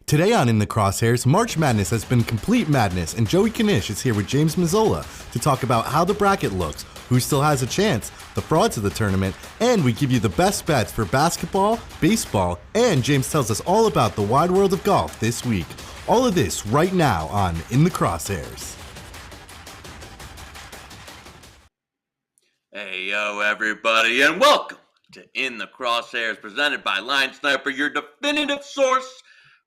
Today on In the Crosshairs, March Madness has been complete madness, and Joey Knish is here with James Mazolla to talk about how the bracket looks, who still has a chance, the frauds of the tournament, and we give you the best bets for basketball, baseball, and James tells us all about the wide world of golf this week. All of this right now on In the Crosshairs. Hey, yo, everybody, and welcome to In the Crosshairs, presented by Line Sniper, your definitive source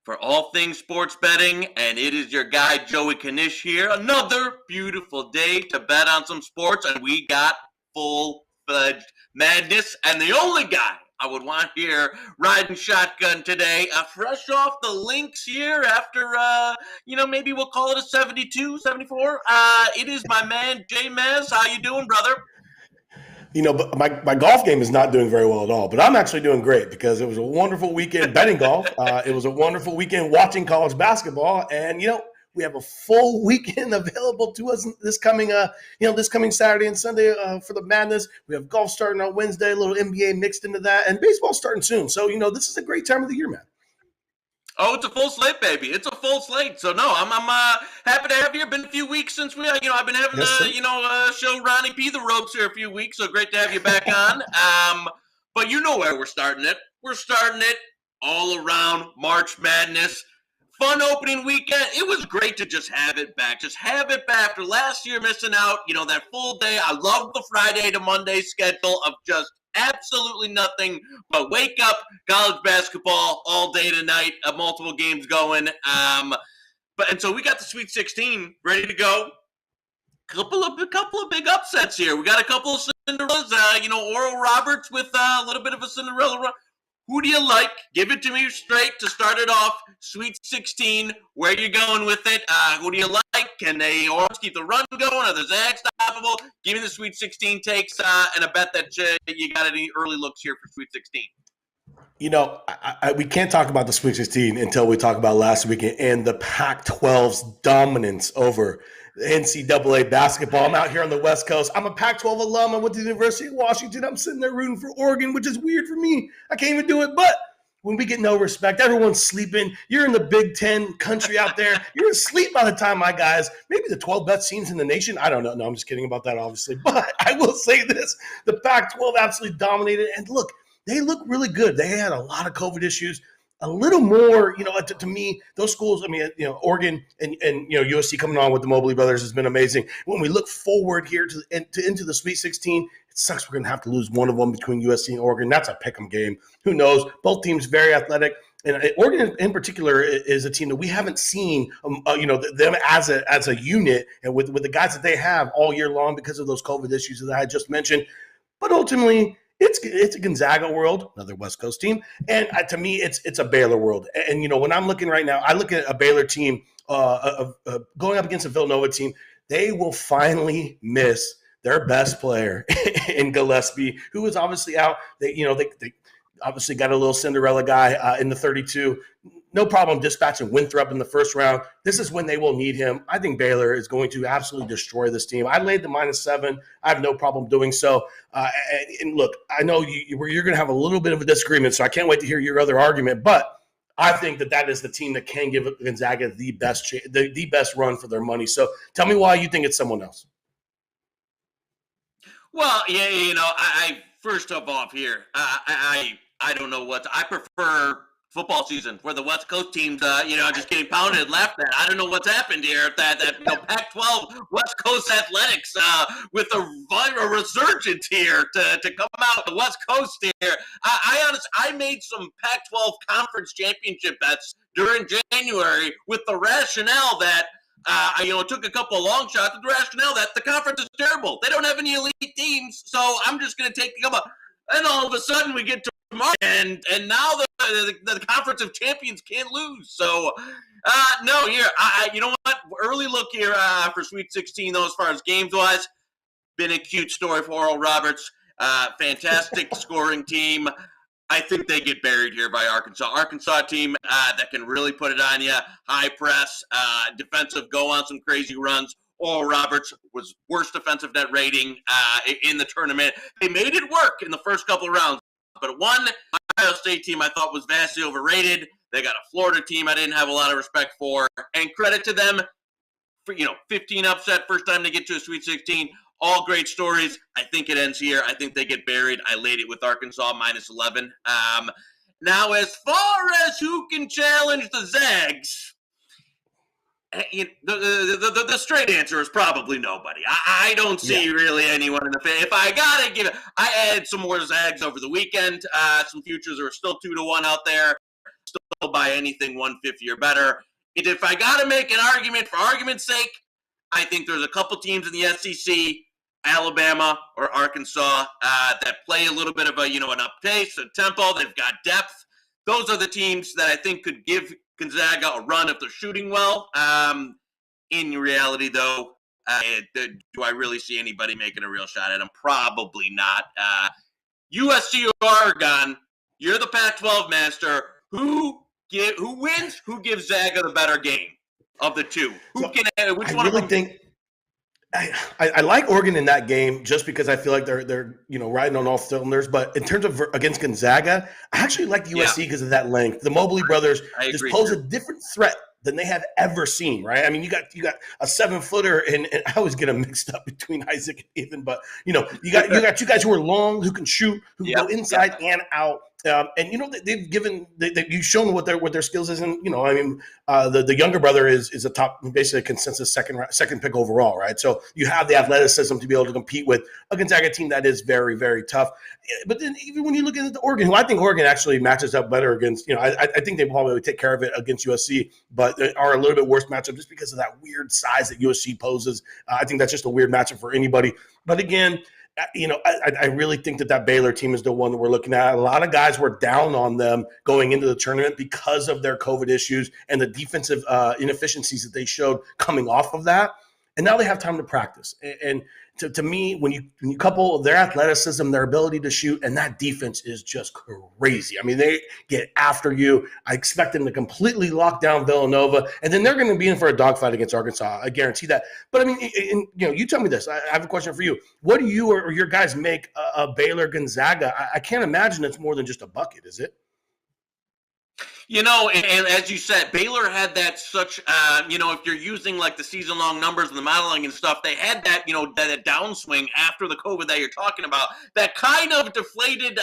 for all things sports betting, and it is your guy, Joey Knish here. Another beautiful day to bet on some sports, and we got full-fledged madness, and the only guy I would want here riding shotgun today, fresh off the links here after, maybe we'll call it a 72, 74. It is my man, J Maz. How you doing, brother? You know, but my golf game is not doing very well at all, but I'm actually doing great because it was a wonderful weekend betting golf. It was a wonderful weekend watching college basketball, and we have a full weekend available to us this coming Saturday and Sunday for the madness. We have golf starting on Wednesday, a little NBA mixed into that, and baseball starting soon. So this is a great time of the year, man. Oh, it's a full slate, baby. It's a full slate. So no, I'm happy to have you. Been a few weeks since I've been having show Ronnie P the ropes here a few weeks. So great to have you back on. But you know where we're starting it. We're starting it all around March Madness. Fun opening weekend. It was great to just have it back. Just have it back after last year missing out. That full day. I love the Friday to Monday schedule of just absolutely nothing but wake up, college basketball all day tonight, multiple games going. And so we got the Sweet 16 ready to go. Couple of big upsets here. We got a couple of Cinderellas. Oral Roberts with a little bit of a Cinderella run. Who do you like? Give it to me straight to start it off. Sweet 16, where are you going with it? Who do you like? Can they Orals keep the run going? Are the Zags stoppable? Give me the Sweet 16 takes and a bet that you got any early looks here for Sweet 16. We can't talk about the Sweet 16 until we talk about last weekend and the Pac-12's dominance over NCAA basketball. I'm out here on the West Coast. I'm a Pac-12 alum. I went to the University of Washington. I'm sitting there rooting for Oregon, which is weird for me. I can't even do it. But when we get no respect, everyone's sleeping. You're in the Big Ten country out there. You're asleep by the time my guys, maybe the 12 best teams in the nation. I don't know. No, I'm just kidding about that, obviously. But I will say this. The Pac-12 absolutely dominated. And look, they look really good. They had a lot of COVID issues. A little more, to me, those schools, Oregon and USC coming on with the Mobley brothers has been amazing. When we look forward here into the Sweet 16, it sucks we're going to have to lose one of them between USC and Oregon. That's a pick'em game. Who knows? Both teams very athletic. And Oregon in particular is a team that we haven't seen, them as a unit and with the guys that they have all year long because of those COVID issues that I just mentioned. But ultimately, it's a Gonzaga world, another West Coast team, and to me, it's a Baylor world. And when I'm looking right now, I look at a Baylor team going up against a Villanova team. They will finally miss their best player in Gillespie, who is obviously out. They obviously got a little Cinderella guy in the 32. No problem dispatching Winthrop in the first round. This is when they will need him. I think Baylor is going to absolutely destroy this team. I laid the -7. I have no problem doing so. And look, I know you're going to have a little bit of a disagreement, so I can't wait to hear your other argument. But I think that is the team that can give Gonzaga the best run for their money. So tell me why you think it's someone else. Well, yeah, I first of all here, I don't know what I prefer. Football season where the West Coast teams, just getting pounded and laughed at. I don't know what's happened here. That Pac-12 West Coast athletics with a resurgence here to come out the West Coast here. I made some Pac-12 conference championship bets during January with the rationale that took a couple of long shots with the rationale that the conference is terrible. They don't have any elite teams, so I'm just going to take a couple. And all of a sudden we get to March, and now the Conference of Champions can't lose. So, no, here, you know what? Early look here for Sweet 16, though, as far as games-wise. Been a cute story for Oral Roberts. Fantastic scoring team. I think they get buried here by Arkansas. Arkansas team that can really put it on you. High press, defensive, go on some crazy runs. Oral Roberts was worst defensive net rating in the tournament. They made it work in the first couple of rounds. But one Ohio State team I thought was vastly overrated They got a Florida team I didn't have a lot of respect for. And credit to them for, 15 upset, first time they get to a Sweet 16. All great stories. I think it ends here. I think they get buried. I laid it with Arkansas -11. Now, as far as who can challenge the Zags, the straight answer is probably nobody. I don't see really anyone in the face. If I gotta give it, I added some more Zags over the weekend. Some futures are still 2-1 out there. Still buy anything 150 or better. If I gotta make an argument for argument's sake, I think there's a couple teams in the SEC, Alabama or Arkansas, that play a little bit of an up pace, a tempo. They've got depth. Those are the teams that I think could give Gonzaga a run if they're shooting well. In reality, though, do I really see anybody making a real shot at them? Probably not. USC or Oregon, you're the Pac-12 master. Who wins? Who gives Zaga the better game of the two? Which one? I really think I like Oregon in that game just because I feel like they're riding on all cylinders. But in terms of against Gonzaga, I actually like the USC because of that length. The Mobley brothers just pose a different threat than they have ever seen, right? I mean, you got a 7-footer, and I always get them mixed up between Isaac and Ethan, but you got two guys who are long, who can shoot, who can go inside and out. And you've shown what their skills is, and the younger brother is a top, basically a consensus second pick overall, right? So you have the athleticism to be able to compete with a Gonzaga team that is very, very tough. But then even when you look at the Oregon, who I think Oregon actually matches up better against, I think they probably would take care of it against USC, but they are a little bit worse matchup just because of that weird size that USC poses. I think that's just a weird matchup for anybody. But again, I really think that Baylor team is the one that we're looking at. A lot of guys were down on them going into the tournament because of their COVID issues and the defensive inefficiencies that they showed coming off of that. And now they have time to practice. And to me, when you couple their athleticism, their ability to shoot, and that defense is just crazy. I mean, they get after you. I expect them to completely lock down Villanova, and then they're going to be in for a dogfight against Arkansas. I guarantee that. But I mean, you tell me this. I have a question for you. What do you or your guys make a Baylor Gonzaga? I can't imagine it's more than just a bucket, is it? And as you said, Baylor had that if you're using like the season-long numbers and the modeling and stuff, they had that, that downswing after the COVID that you're talking about that kind of deflated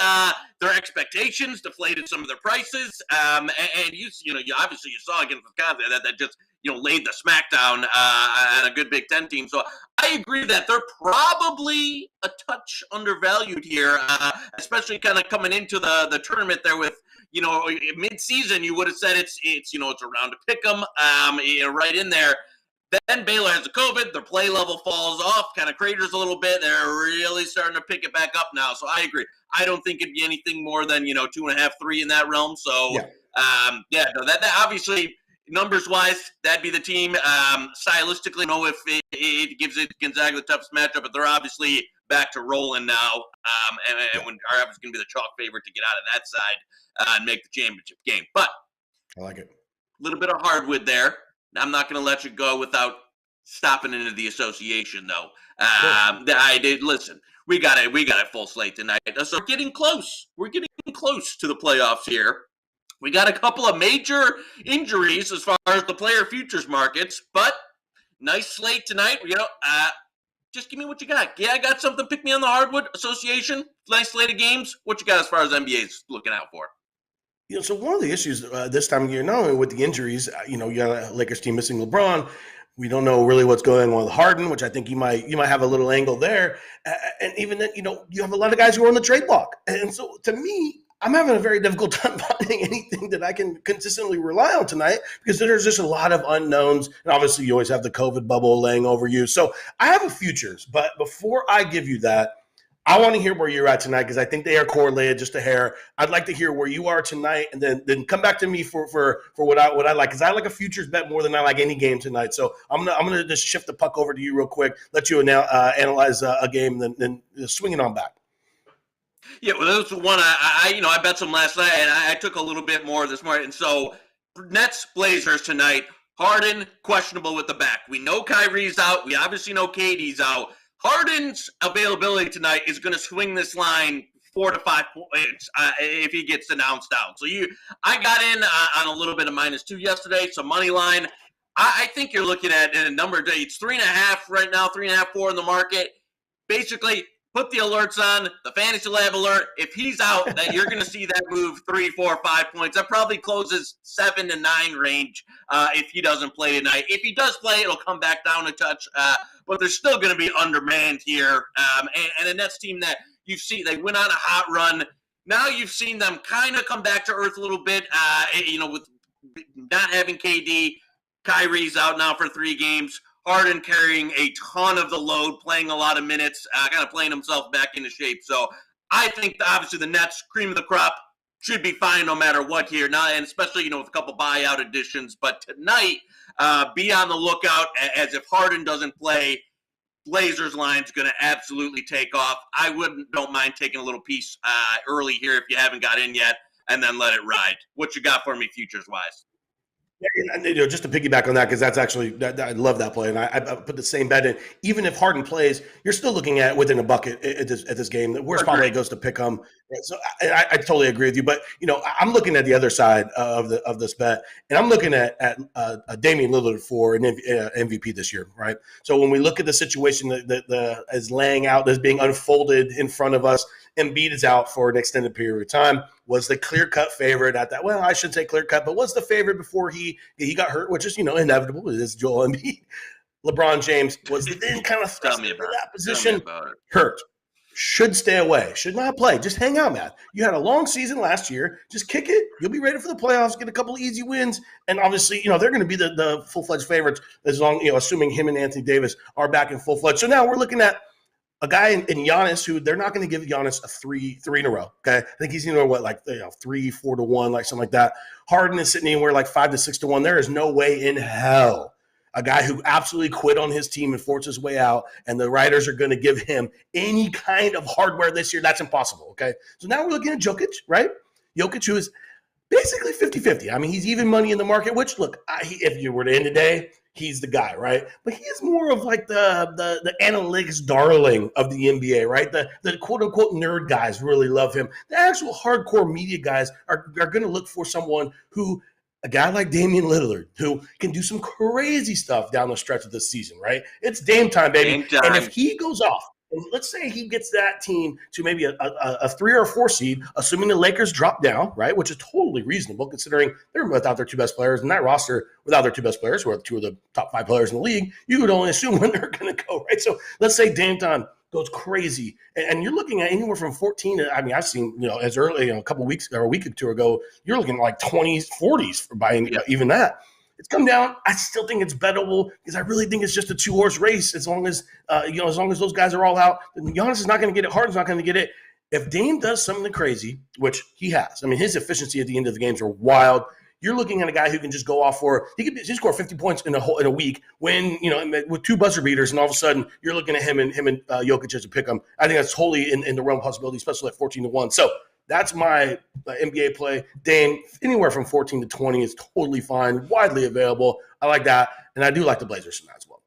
their expectations, deflated some of their prices. And you obviously saw against Wisconsin that just, laid the smackdown on a good Big Ten team. So I agree that they're probably a touch undervalued here, especially kind of coming into the tournament there with, mid-season, you would have said it's around to pick them, right in there. Then Baylor has the COVID, their play level falls off, kind of craters a little bit. They're really starting to pick it back up now. So I agree. I don't think it'd be anything more than 2.5, 3 in that realm. So that obviously numbers-wise, that'd be the team. Stylistically, I don't know if it gives it Gonzaga the toughest matchup, but they're obviously back to rolling now. And when RF is going to be the chalk favorite to get out of that side and make the championship game. But I like it. A little bit of hardwood there. I'm not going to let you go without stopping into the association, though. I did listen. We got a full slate tonight, so we're getting close. We're getting close to the playoffs here. We got a couple of major injuries as far as the player futures markets, but nice slate tonight. Just give me what you got. Yeah, I got something. Pick me on the hardwood association. Nice slate of games. What you got as far as NBA's looking out for? So one of the issues this time of year, not only with the injuries, you got a Lakers team missing LeBron. We don't know really what's going on with Harden, which I think you might have a little angle there. And even then, you have a lot of guys who are on the trade block. And so to me, I'm having a very difficult time finding anything that I can consistently rely on tonight because there's just a lot of unknowns. And obviously, you always have the COVID bubble laying over you. So I have a futures. But before I give you that, I want to hear where you're at tonight because I think they are correlated just a hair. I'd like to hear where you are tonight and then come back to me for what I like because I like a futures bet more than I like any game tonight. So I'm gonna just shift the puck over to you real quick, let you analyze a game, then swing it on back. Yeah, well, that was one I bet some last night, and I took a little bit more this morning. And so Nets Blazers tonight. Harden questionable with the back. We know Kyrie's out. We obviously know KD's out. Harden's availability tonight is going to swing this line 4 to 5 points if he gets announced out. So I got in on a little bit of -2 yesterday, so money line. I think you're looking at in a number of days, 3.5 right now, 3.5, 4 in the market. Basically, put the alerts on, the Fantasy Lab alert. If he's out, then you're going to see that move 3, 4, 5 points. That probably closes 7 to 9 range if he doesn't play tonight. If he does play, it'll come back down a touch. But they're still going to be undermanned here. And the Nets team that you see, they went on a hot run. Now you've seen them kind of come back to earth a little bit, with not having KD. Kyrie's out now for 3 games. Harden carrying a ton of the load, playing a lot of minutes, kind of playing himself back into shape. So I think obviously the Nets, cream of the crop, should be fine no matter what here. Now, and especially, with a couple buyout additions. But tonight, be on the lookout as if Harden doesn't play, Blazers line's going to absolutely take off. Don't mind taking a little piece early here if you haven't got in yet, and then let it ride. What you got for me futures-wise? And, just to piggyback on that, because that's actually I love that play, and I put the same bet in. Even if Harden plays, you're still looking at within a bucket at this game. The worst parlay goes to pick 'em. So I totally agree with you. But I'm looking at the other side of this bet, and I'm looking at Damian Lillard for an MVP this year, right? So when we look at the situation that is laying out, that's being unfolded in front of us, Embiid is out for an extended period of time. Was the clear-cut favorite at that? Well, I shouldn't say clear-cut, but was the favorite before he got hurt, which is inevitable. It is Joel Embiid. LeBron James was then kind of thrust into that position. Hurt. Should stay away. Should not play. Just hang out, man. You had a long season last year. Just kick it. You'll be ready for the playoffs. Get a couple of easy wins, and obviously, they're going to be the full-fledged favorites as long, assuming him and Anthony Davis are back in full-fledged. So now we're looking at a guy in Giannis who they're not going to give Giannis a three in a row. Okay, I think he's 3, 4 to 1, like something like that. Harden is sitting anywhere like 5 to 6 to 1. There is no way in hell a guy who absolutely quit on his team and forced his way out, and the writers are going to give him any kind of hardware this year. That's impossible. Okay, so now we're looking at Jokic, right? Jokic, who is basically 50-50. I mean, he's even money in the market. Which if you were to end the day, he's the guy, right? But he is more of like the analytics darling of the NBA, right? The quote-unquote nerd guys really love him. The actual hardcore media guys are going to look for someone who, a guy like Damian Lillard, who can do some crazy stuff down the stretch of this season, right? It's Dame time, baby. Dame time. And if he goes off, and let's say he gets that team to maybe a 3 or 4 seed, assuming the Lakers drop down, right, which is totally reasonable considering they're without their 2 best players, and that roster without their 2 best players, who are 2 of the top 5 players in the league, you would only assume when they're going to go, right? So let's say Dame time goes crazy, and you're looking at anywhere from 14 to, I've seen, as early, a couple weeks or a week or 2 ago, you're looking at like 20s, 40s for buying even that. It's come down. I still think it's bettable because I really think it's just a 2-horse race. As long as those guys are all out, Giannis is not going to get it. Harden's not going to get it. If Dame does something crazy, which he has, his efficiency at the end of the games are wild. You're looking at a guy who can just go off he score 50 points in a week when with 2 buzzer beaters, and all of a sudden you're looking at him and Jokic as a pick 'em. I think that's totally in the realm of possibility, especially at 14 to 1. So that's my NBA play. Dame, anywhere from 14 to 20 is totally fine, widely available. I like that, and I do like the Blazers in that as well.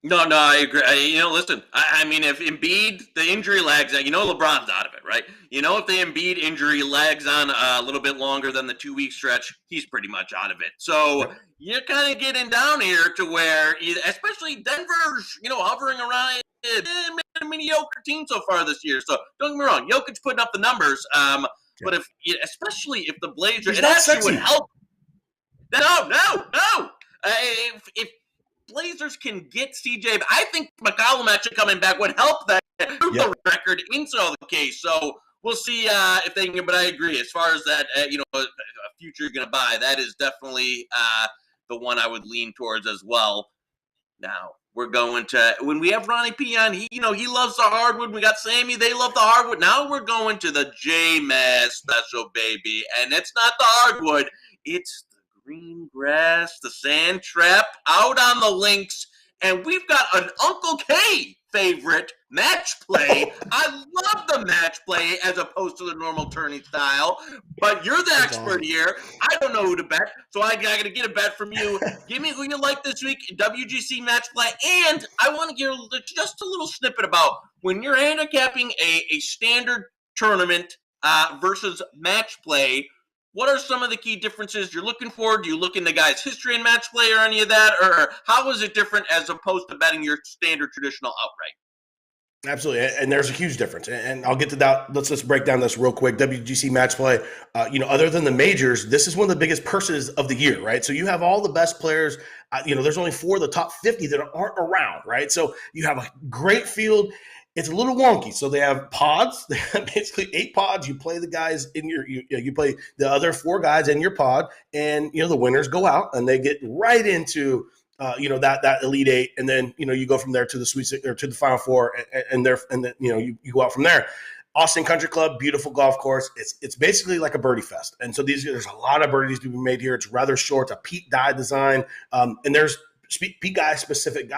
No, I agree. Listen, if Embiid, the injury lags out, LeBron's out of it, right? If the Embiid injury lags on a little bit longer than the 2-week stretch, he's pretty much out of it. So you're kind of getting down here to where, especially Denver's, hovering around a mediocre team so far this year. So don't get me wrong, Jokic putting up the numbers. But especially if the Blazers, it actually would help. No. If Blazers can get CJ, I think McCollum actually coming back would help that the record into the case. So we'll see if they can. But I agree, as far as that, a future you're going to buy, that is definitely the one I would lean towards as well. Now we're going to, when we have Ronnie P on, he loves the hardwood. We got Sammy, they love the hardwood. Now we're going to the J-Maz special, baby, and it's not the hardwood, it's green grass, the sand trap, out on the links, and we've got an Uncle K favorite match play. I love the match play as opposed to the normal tourney style, but you're the expert here. I don't know who to bet, so I got to get a bet from you. Give me who you like this week in WGC match play, and I want to hear just a little snippet about when you're handicapping a standard tournament versus match play. What are some of the key differences you're looking for? Do you look into guys' history in match play or any of that? Or how is it different as opposed to betting your standard traditional outright? Absolutely, and there's a huge difference, and I'll get to that. Let's break down this real quick. WGC Match Play, other than the majors, this is one of the biggest purses of the year, right? So you have all the best players. There's only 4 of the top 50 that aren't around, right? So you have a great field. It's a little wonky. So they have pods. They have basically 8 pods. You play the guys in you play the other 4 guys in your pod, and the winners go out and they get right into that Elite 8, and then you go from there to the Sweet 6 or to the Final 4, and then you go out from there. Austin Country Club, beautiful golf course. It's basically like a birdie fest, and so there's a lot of birdies to be made here. It's rather short. It's a Pete Dye design, and there's Pete Dye specific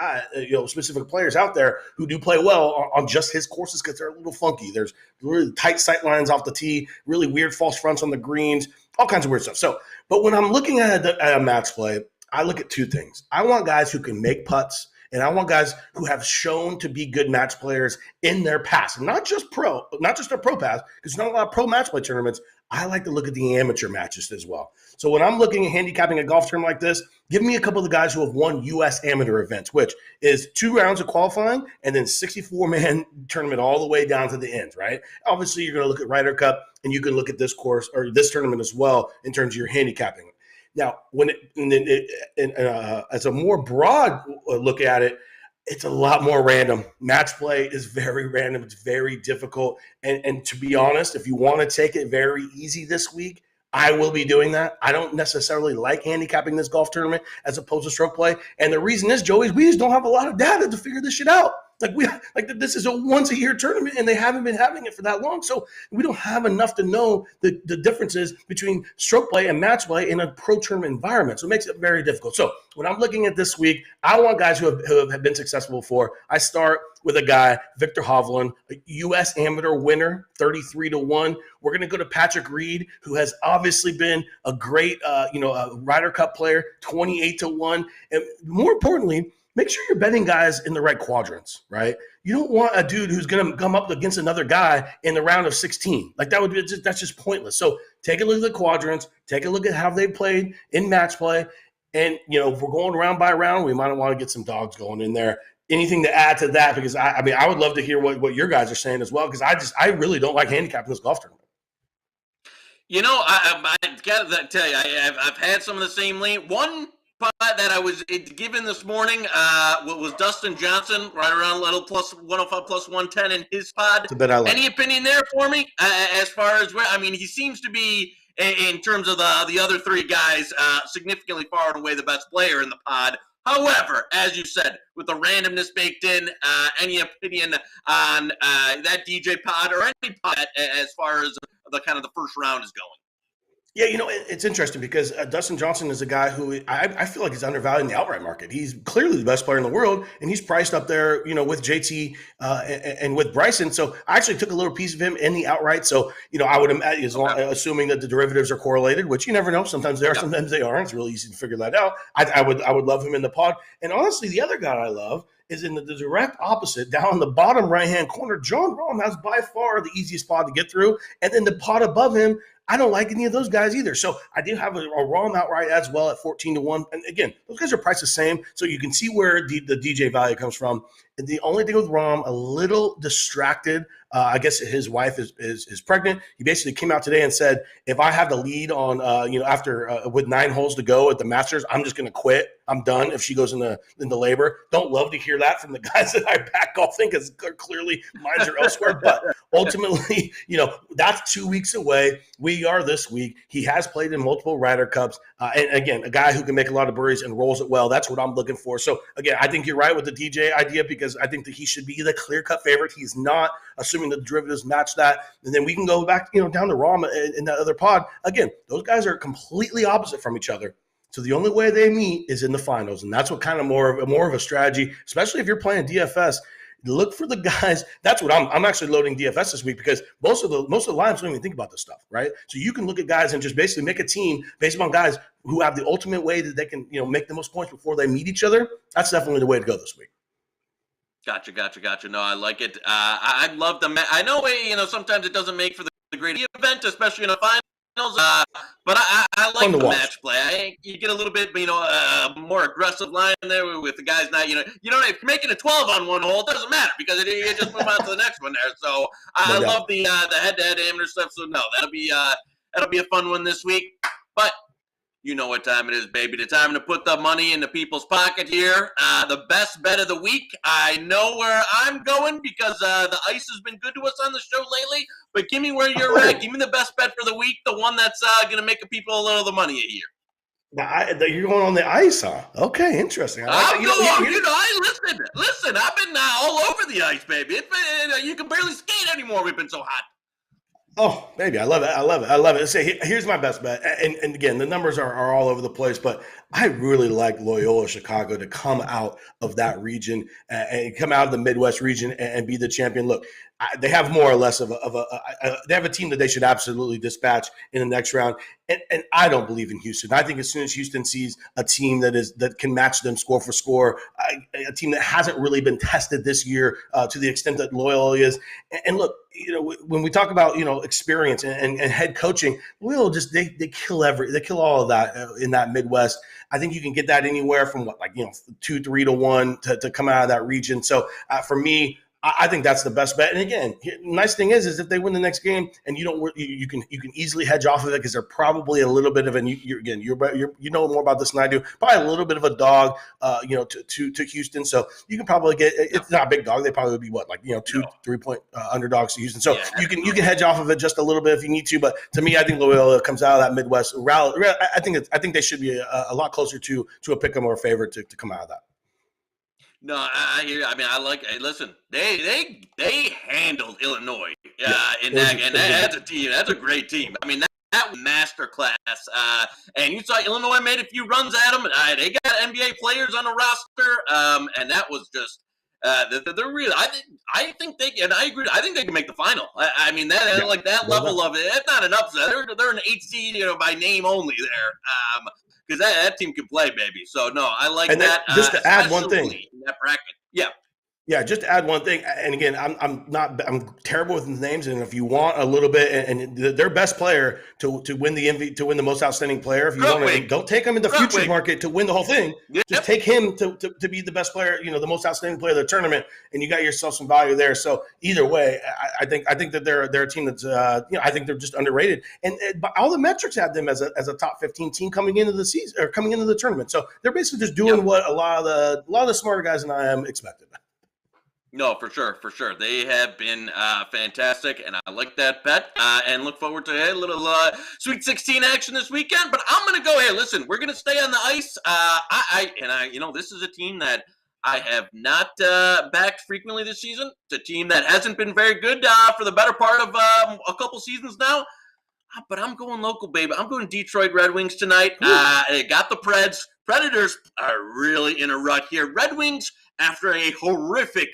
players out there who do play well on just his courses because they're a little funky. There's really tight sight lines off the tee, really weird false fronts on the greens, all kinds of weird stuff. So, but when I'm looking at a match play, I look at 2 things. I want guys who can make putts, and I want guys who have shown to be good match players in their past, not just their pro past, because there's not a lot of pro match play tournaments. I like to look at the amateur matches as well. So when I'm looking at handicapping a golf tournament like this, give me a couple of the guys who have won U.S. amateur events, which is 2 rounds of qualifying and then 64-man tournament all the way down to the end, right? Obviously, you're going to look at Ryder Cup, and you can look at this course or this tournament as well in terms of your handicapping. Now, as a more broad look at it, it's a lot more random. Match play is very random. It's very difficult. And to be honest, if you want to take it very easy this week, I will be doing that. I don't necessarily like handicapping this golf tournament as opposed to stroke play. And the reason is, Joey, we just don't have a lot of data to figure this shit out. This is a once-a-year tournament, and they haven't been having it for that long. So we don't have enough to know the differences between stroke play and match play in a pro tournament environment. So it makes it very difficult. So when I'm looking at this week, I want guys who have been successful before. I start with a guy, Victor Hovland, a U.S. amateur winner, 33-1. We're going to go to Patrick Reed, who has obviously been a great, a Ryder Cup player, 28-1. And more importantly, make sure you're betting guys in the right quadrants, right? You don't want a dude who's going to come up against another guy in the round of 16. That's just pointless. So take a look at the quadrants, take a look at how they played in match play. And, if we're going round by round, we might want to get some dogs going in there. Anything to add to that? Because I would love to hear what your guys are saying as well, because I really don't like handicapping this golf tournament. I got to tell you, I've had some of the same lane. One putt that I was given this morning was Dustin Johnson, right around a little plus 105 plus 110 in his pod. Any opinion there for me as far as where? He seems to be, in terms of the other 3 guys, significantly far and away the best player in the pod. However, as you said, with the randomness baked in, any opinion on that DJ pod or any pod as far as the kind of the first round is going? Yeah, it's interesting because Dustin Johnson is a guy who I feel like is undervalued in the outright market. He's clearly the best player in the world, and he's priced up there, with JT and with Bryson. So I actually took a little piece of him in the outright. So, I would imagine, assuming that the derivatives are correlated, which you never know. Sometimes they are, sometimes they aren't. It's really easy to figure that out. I would love him in the pod. And honestly, the other guy I love is in the direct opposite, down in the bottom right-hand corner. John Rahm has by far the easiest pod to get through. And then the pod above him, I don't like any of those guys either. So I do have a Rahm outright as well at 14-1. And again, those guys are priced the same. So you can see where the DJ value comes from. And the only thing with Rahm, a little distracted. I guess his wife is pregnant. He basically came out today and said, if I have the lead on, after with 9 holes to go at the Masters, I'm just going to quit. I'm done if she goes into labor. Don't love to hear that from the guys that I back golfing because clearly minds are elsewhere. But ultimately, that's 2 weeks away. We are this week. He has played in multiple Ryder Cups. And again, a guy who can make a lot of birdies and rolls it well. That's what I'm looking for. So again, I think you're right with the DJ idea because I think that he should be the clear-cut favorite. He's not, assuming the derivatives match that. And then we can go back, down to Rahm in that other pod. Again, those guys are completely opposite from each other. So the only way they meet is in the finals. And that's what kind of more of a strategy, especially if you're playing DFS. Look for the guys. That's what I'm actually loading DFS this week because most of the lineups don't even think about this stuff, right? So you can look at guys and just basically make a team based upon guys who have the ultimate way that they can, make the most points before they meet each other. That's definitely the way to go this week. Gotcha. No, I like it. I love the. I know, sometimes it doesn't make for the great event, especially in a finals. But I like the match play. You get a little bit, more aggressive line there with the guys not, if you're making a 12 on one hole, it doesn't matter because you just move on to the next one there. So I love the head-to-head amateur stuff. So no, that'll be a fun one this week. But you know what time it is, baby. The time to put the money in the people's pocket here. The best bet of the week. I know where I'm going because the ice has been good to us on the show lately. But give me where you're at. Give me the best bet for the week, the one that's going to make people a little of the money a year. You're going on the ice, huh? Okay, interesting. Listen, I've been all over the ice, baby. It's been, you can barely skate anymore. We've been so hot. Oh, baby, I love it. Say, here's my best bet. And again, the numbers are all over the place, but I really like Loyola Chicago to come out of that region and come out of the Midwest region and be the champion. Look, they have more or less they have a team that they should absolutely dispatch in the next round. And I don't believe in Houston. I think as soon as Houston sees a team that can match them score for score, a team that hasn't really been tested this year to the extent that Loyola is. And look, when we talk about experience and head coaching, Loyola they kill all of that in that Midwest. I think you can get that anywhere from 2-3 to 1 to come out of that region. So for me, I think that's the best bet. And again, nice thing is if they win the next game and you can easily hedge off of it because they're probably a little bit of you know more about this than I do. Probably a little bit of a dog, to Houston. So you can probably get. It's not a big dog. They probably would be 2-3 point underdogs to Houston. So you can hedge off of it just a little bit if you need to. But to me, I think Loyola comes out of that Midwest rally. I think they should be a lot closer to a pick 'em or a favorite to come out of that. No, I hear. I mean, I like. Hey, listen, they handled Illinois. And that's a team. That's a great team. I mean, that was masterclass. And you saw Illinois made a few runs at them. They got NBA players on the roster. And that was just. They're really. I think they. And I agree. I think they can make the final. I mean, that level of it. It's not an upset. They're an 8 seed, by name only there. Because that team can play, baby. So, no, I like that. Just to add one thing. In that bracket. Yeah. Yeah, just to add one thing, and again, I'm terrible with names, and if you want a little bit, and their best player to win the most outstanding player, if you want don't take him in the futures market to win the whole thing. Yep. Just take him to be the best player, the most outstanding player of the tournament, and you got yourself some value there. So either way, I think that they're a team that's I think they're just underrated, and all the metrics had them as a top 15 team coming into the season or coming into the tournament. So they're basically just doing what a lot of the smarter guys than I am expected. No, for sure. They have been fantastic, and I like that bet. And look forward to a little Sweet 16 action this weekend. But I'm going to go. Hey, listen, we're going to stay on the ice. This is a team that I have not backed frequently this season. It's a team that hasn't been very good for the better part of a couple seasons now. But I'm going local, baby. I'm going Detroit Red Wings tonight. They got the Preds. Predators are really in a rut here. Red Wings, after a horrific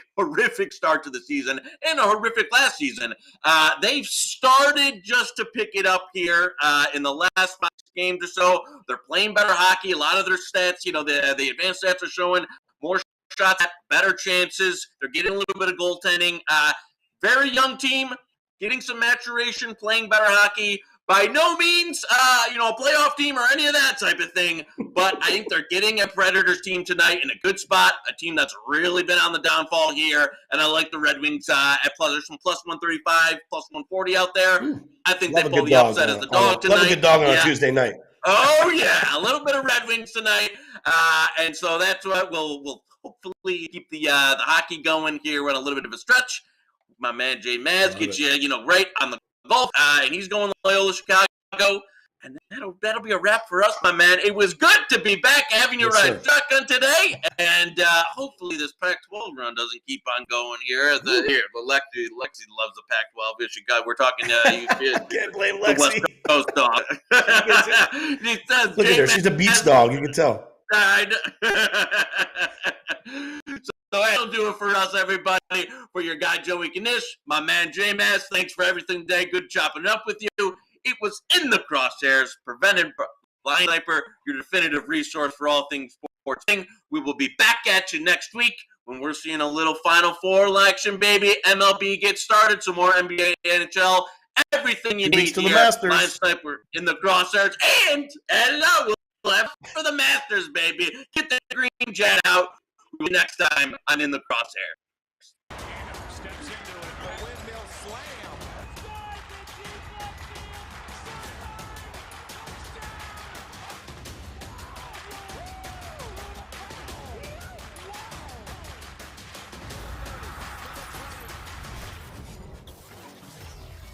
start to the season and a horrific last season, they've started just to pick it up here in the last 5 games or so. They're playing better hockey. A lot of their stats, the advanced stats are showing more shots, better chances. They're getting a little bit of goaltending. Very young team, getting some maturation, playing better hockey. By no means, a playoff team or any of that type of thing, but I think they're getting a Predators team tonight in a good spot, a team that's really been on the downfall here, and I like the Red Wings at there's some plus 135, plus 140 out there. I think they pull the upset as the dog tonight. Love a good dog on a Tuesday night. Oh, yeah, a little bit of Red Wings tonight, and so that's what we'll hopefully keep the hockey going here. We're on a little bit of a stretch. My man Jay Maz gets you, right on the golf, and he's going to Loyola Chicago, and that'll be a wrap for us, my man. It was good to be back having you ride shotgun today, and hopefully this Pac-12 run doesn't keep on going here. Lexi loves the Pac-12 issue. God, we're talking can't blame Lexi. The West Coast dog. She says, look at her, she's a beach dog. You can tell. So that'll do it for us, everybody. For your guy, Joey Knish, my man, J-Mass, thanks for everything today. Good chopping it up with you. It was In the Crosshairs, prevented by Sniper, your definitive resource for all things sports. We will be back at you next week when we're seeing a little Final Four action, baby. MLB gets started, some more NBA, NHL, everything you need to the here. Masters. Line Sniper in the Crosshairs, and we'll have for the Masters, baby. Get the green jet out. Next time on In the Crosshairs.